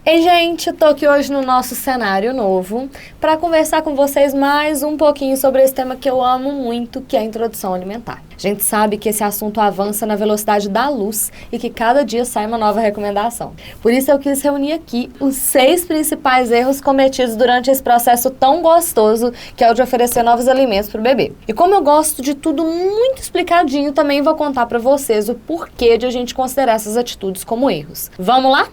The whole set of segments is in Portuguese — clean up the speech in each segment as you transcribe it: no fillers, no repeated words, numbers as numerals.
Ei, gente, tô aqui hoje no nosso cenário novo para conversar com vocês mais um pouquinho sobre esse tema que eu amo muito, que é a introdução alimentar. A gente sabe que esse assunto avança na velocidade da luz e que cada dia sai uma nova recomendação. Por isso eu quis reunir aqui os 6 principais erros cometidos durante esse processo tão gostoso que é o de oferecer novos alimentos para o bebê. E como eu gosto de tudo muito explicadinho, também vou contar para vocês o porquê de a gente considerar essas atitudes como erros. Vamos lá?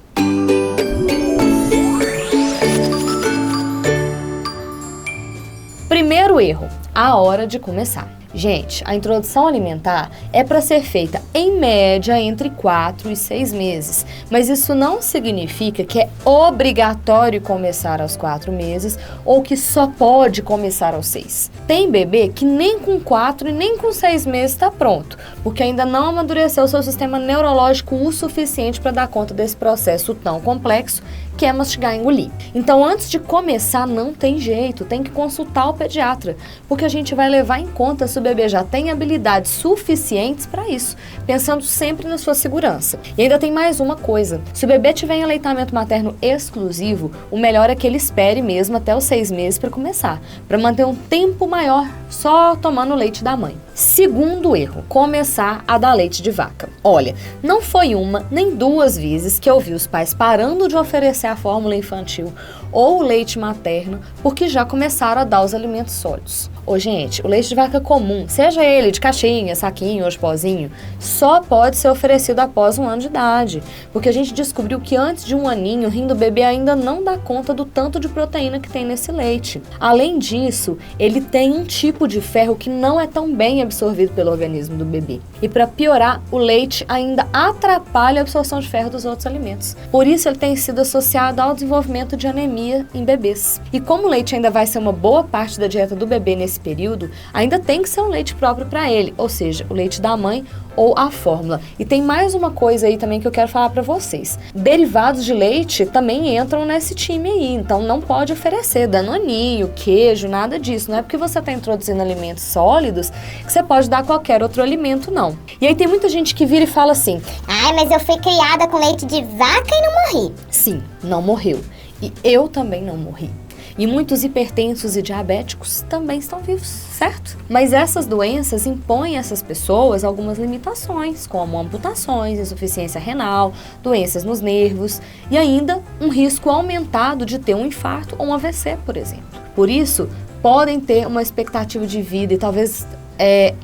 Primeiro erro, a hora de começar. Gente, a introdução alimentar é para ser feita em média entre 4 e 6 meses, mas isso não significa que é obrigatório começar aos 4 meses ou que só pode começar aos 6. Tem bebê que nem com 4 e nem com 6 meses está pronto, porque ainda não amadureceu o seu sistema neurológico o suficiente para dar conta desse processo tão complexo que é mastigar e engolir. Então, antes de começar, não tem jeito, tem que consultar o pediatra, porque a gente vai levar em conta se o bebê já tem habilidades suficientes para isso, pensando sempre na sua segurança. E ainda tem mais uma coisa, se o bebê tiver em aleitamento materno exclusivo, o melhor é que ele espere mesmo até os 6 meses para começar, para manter um tempo maior só tomando leite da mãe. Segundo erro, começar a dar leite de vaca. Olha, não foi uma nem 2 vezes que eu vi os pais parando de oferecer a fórmula infantil ou o leite materno porque já começaram a dar os alimentos sólidos. Ô, gente, o leite de vaca comum, seja ele de caixinha, saquinho ou de pozinho, só pode ser oferecido após 1 ano de idade, porque a gente descobriu que antes de 1 aninho, o rim do bebê ainda não dá conta do tanto de proteína que tem nesse leite. Além disso, ele tem um tipo de ferro que não é tão bem absorvido pelo organismo do bebê. E para piorar, o leite ainda atrapalha a absorção de ferro dos outros alimentos. Por isso, ele tem sido associado ao desenvolvimento de anemia em bebês. E como o leite ainda vai ser uma boa parte da dieta do bebê nesse período, ainda tem que ser um leite próprio para ele, ou seja, o leite da mãe ou a fórmula. E tem mais uma coisa aí também que eu quero falar para vocês. Derivados de leite também entram nesse time aí, então não pode oferecer danoninho, queijo, nada disso. Não é porque você está introduzindo alimentos sólidos que você pode dar qualquer outro alimento, não. E aí tem muita gente que vira e fala assim: ai, mas eu fui criada com leite de vaca e não morri. Sim, não morreu. E eu também não morri. E muitos hipertensos e diabéticos também estão vivos, certo? Mas essas doenças impõem a essas pessoas algumas limitações, como amputações, insuficiência renal, doenças nos nervos e ainda um risco aumentado de ter um infarto ou um AVC, por exemplo. Por isso, podem ter uma expectativa de vida e talvez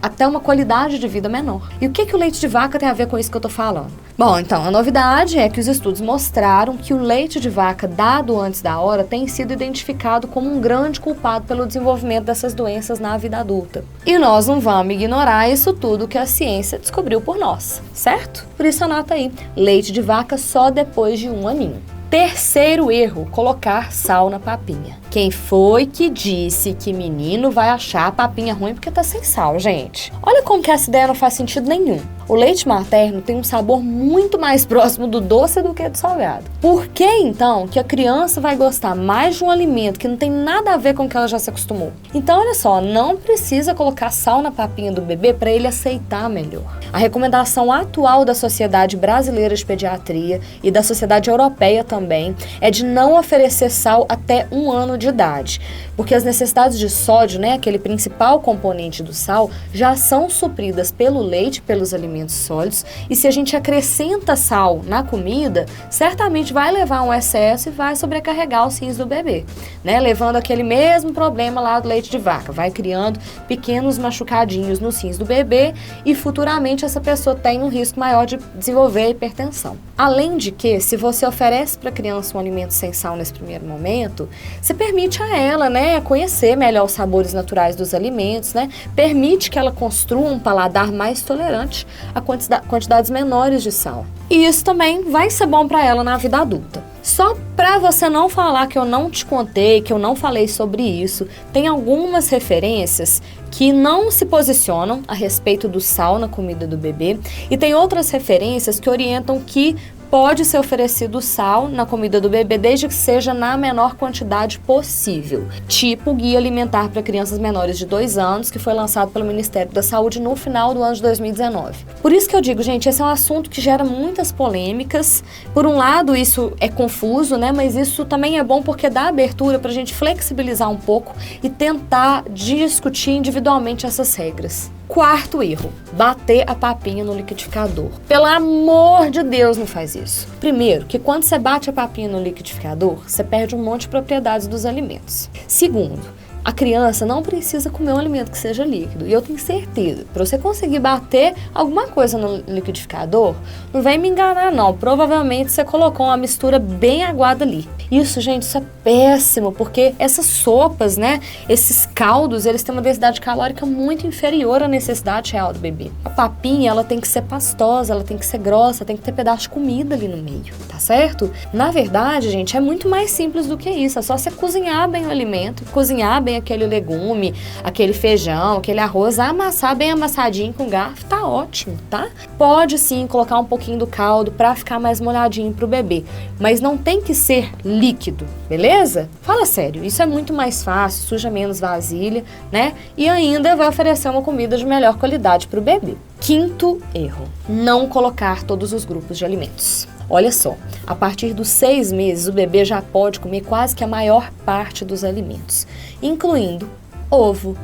até uma qualidade de vida menor. E o que o leite de vaca tem a ver com isso que eu tô falando? Bom, então, a novidade é que os estudos mostraram que o leite de vaca dado antes da hora tem sido identificado como um grande culpado pelo desenvolvimento dessas doenças na vida adulta. E nós não vamos ignorar isso tudo que a ciência descobriu por nós, certo? Por isso anota aí, leite de vaca só depois de 1 aninho. Terceiro erro, colocar sal na papinha. Quem foi que disse que menino vai achar a papinha ruim porque tá sem sal, gente? Olha como que essa ideia não faz sentido nenhum. O leite materno tem um sabor muito mais próximo do doce do que do salgado. Por que, então, que a criança vai gostar mais de um alimento que não tem nada a ver com o que ela já se acostumou? Então, olha só, não precisa colocar sal na papinha do bebê para ele aceitar melhor. A recomendação atual da Sociedade Brasileira de Pediatria e da Sociedade Europeia também é de não oferecer sal até 1 ano de idade, porque as necessidades de sódio, né, aquele principal componente do sal, já são supridas pelo leite, pelos alimentos sólidos, e se a gente acrescenta sal na comida, certamente vai levar a um excesso e vai sobrecarregar os rins do bebê, né, levando aquele mesmo problema lá do leite de vaca, vai criando pequenos machucadinhos nos rins do bebê e futuramente essa pessoa tem um risco maior de desenvolver hipertensão. Além de que, se você oferece para a criança um alimento sem sal nesse primeiro momento, você permite a ela, né, conhecer melhor os sabores naturais dos alimentos, né, permite que ela construa um paladar mais tolerante a quantidades menores de sal. E isso também vai ser bom para ela na vida adulta. Só para você não falar que eu não te contei, que eu não falei sobre isso, tem algumas referências que não se posicionam a respeito do sal na comida do bebê e tem outras referências que orientam que Pode ser oferecido sal na comida do bebê desde que seja na menor quantidade possível, tipo o Guia Alimentar para Crianças Menores de 2 anos, que foi lançado pelo Ministério da Saúde no final do ano de 2019. Por isso que eu digo, gente, esse é um assunto que gera muitas polêmicas. Por um lado, isso é confuso, né? Mas isso também é bom porque dá abertura para a gente flexibilizar um pouco e tentar discutir individualmente essas regras. Quarto erro, bater a papinha no liquidificador. Pelo amor de Deus, não faz isso. Primeiro, que quando você bate a papinha no liquidificador, você perde um monte de propriedades dos alimentos. Segundo, a criança não precisa comer um alimento que seja líquido. E eu tenho certeza, para você conseguir bater alguma coisa no liquidificador, não vem me enganar não. Provavelmente você colocou uma mistura bem aguada ali. Isso, gente, isso é péssimo, porque essas sopas, né, esses caldos, eles têm uma densidade calórica muito inferior à necessidade real do bebê. A papinha, ela tem que ser pastosa, ela tem que ser grossa, tem que ter pedaço de comida ali no meio, tá certo? Na verdade, gente, é muito mais simples do que isso. É só você cozinhar bem o alimento, cozinhar bem aquele legume, aquele feijão, aquele arroz, amassar bem amassadinho com garfo, tá ótimo, tá? Pode sim colocar um pouquinho do caldo pra ficar mais molhadinho pro bebê, mas não tem que ser líquido, beleza? Fala sério, isso é muito mais fácil, suja menos vasilha, né? E ainda vai oferecer uma comida de melhor qualidade pro bebê. Quinto erro, não colocar todos os grupos de alimentos. Olha só, a partir dos 6 meses o bebê já pode comer quase que a maior parte dos alimentos, incluindo ovo,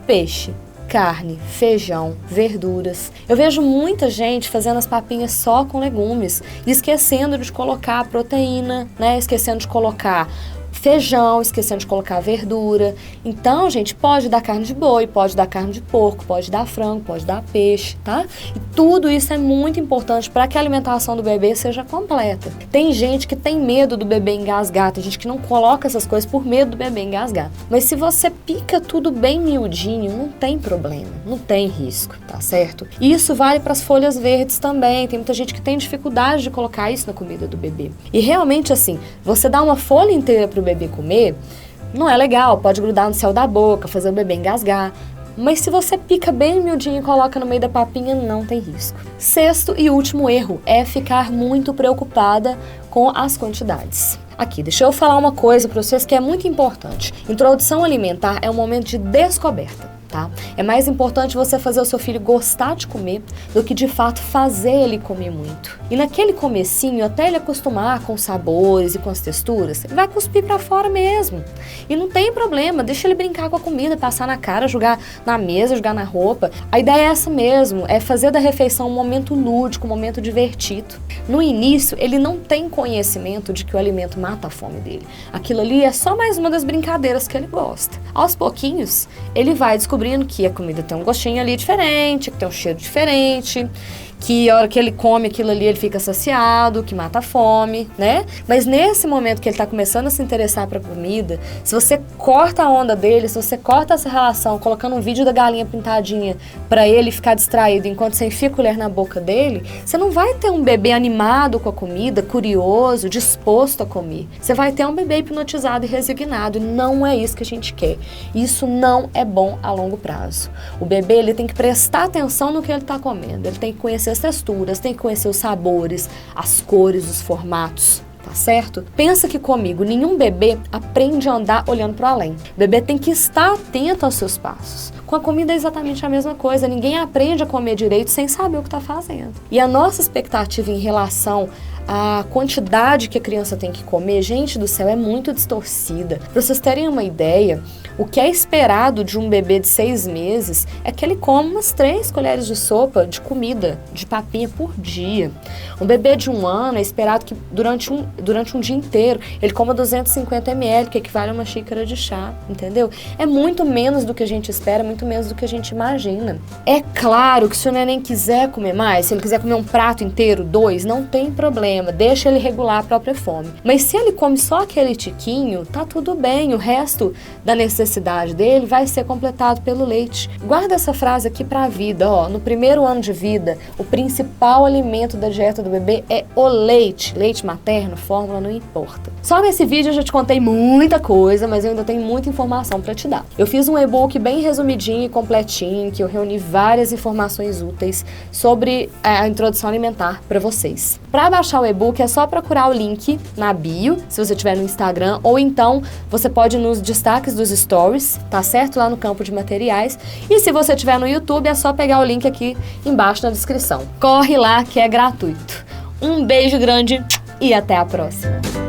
peixe, carne, feijão, verduras. Eu vejo muita gente fazendo as papinhas só com legumes, esquecendo de colocar proteína, né? Esquecendo de colocar feijão, esquecendo de colocar verdura. Então, gente, pode dar carne de boi, pode dar carne de porco, pode dar frango, pode dar peixe, tá? E tudo isso é muito importante para que a alimentação do bebê seja completa. Tem gente que tem medo do bebê engasgar, tem gente que não coloca essas coisas por medo do bebê engasgar. Mas se você pica tudo bem miudinho, não tem problema, não tem risco, tá certo? E isso vale para as folhas verdes também. Tem muita gente que tem dificuldade de colocar isso na comida do bebê. E realmente, assim, você dá uma folha inteira pro bebê comer, não é legal, pode grudar no céu da boca, fazer o bebê engasgar. Mas se você pica bem miudinho e coloca no meio da papinha, não tem risco. Sexto e último erro é ficar muito preocupada com as quantidades. Aqui, deixa eu falar uma coisa para vocês que é muito importante. Introdução alimentar é um momento de descoberta, tá? É mais importante você fazer o seu filho gostar de comer do que de fato fazer ele comer muito. E naquele comecinho, até ele acostumar com os sabores e com as texturas, ele vai cuspir pra fora mesmo. E não tem problema, deixa ele brincar com a comida, passar na cara, jogar na mesa, jogar na roupa. A ideia é essa mesmo, é fazer da refeição um momento lúdico, um momento divertido. No início, ele não tem conhecimento de que o alimento mata a fome dele. Aquilo ali é só mais uma das brincadeiras que ele gosta. Aos pouquinhos, ele vai descobrindo que a comida tem um gostinho ali diferente, que tem um cheiro diferente, que a hora que ele come aquilo ali ele fica saciado, que mata a fome, né? Mas nesse momento que ele tá começando a se interessar pra comida, se você corta a onda dele, se você corta essa relação colocando um vídeo da galinha pintadinha pra ele ficar distraído enquanto você enfia a colher na boca dele, você não vai ter um bebê animado com a comida, curioso, disposto a comer. Você vai ter um bebê hipnotizado e resignado, e não é isso que a gente quer. Isso não é bom a longo prazo. O bebê, ele tem que prestar atenção no que ele tá comendo, ele tem que conhecer as texturas, tem que conhecer os sabores, as cores, os formatos, tá certo? Pensa que comigo, nenhum bebê aprende a andar olhando para além. O bebê tem que estar atento aos seus passos. Com a comida é exatamente a mesma coisa, ninguém aprende a comer direito sem saber o que está fazendo. E a nossa expectativa em relação à quantidade que a criança tem que comer, gente do céu, é muito distorcida. Para vocês terem uma ideia, o que é esperado de um bebê de 6 meses é que ele coma umas 3 colheres de sopa de comida, de papinha por dia. Um bebê de 1 ano é esperado que durante um dia inteiro ele coma 250 ml, que equivale a uma xícara de chá, entendeu? É muito menos do que a gente espera, muito menos do que a gente imagina. É claro que se o neném quiser comer mais, se ele quiser comer um prato inteiro, 2, não tem problema, deixa ele regular a própria fome. Mas se ele come só aquele tiquinho, tá tudo bem, o resto da necessidade dele vai ser completado pelo leite. Guarda essa frase aqui pra vida, ó, no primeiro ano de vida, o principal alimento da dieta do bebê é o leite. Leite materno, fórmula, não importa. Só nesse vídeo eu já te contei muita coisa, mas eu ainda tenho muita informação pra te dar. Eu fiz um e-book bem resumidinho e completinho, que eu reuni várias informações úteis sobre a introdução alimentar pra vocês. Pra baixar baixar o e-book, é só procurar o link na bio, se você estiver no Instagram, ou então você pode ir nos destaques dos stories, tá certo? Lá no campo de materiais. E se você estiver no YouTube, é só pegar o link aqui embaixo na descrição. Corre lá que é gratuito. Um beijo grande e até a próxima!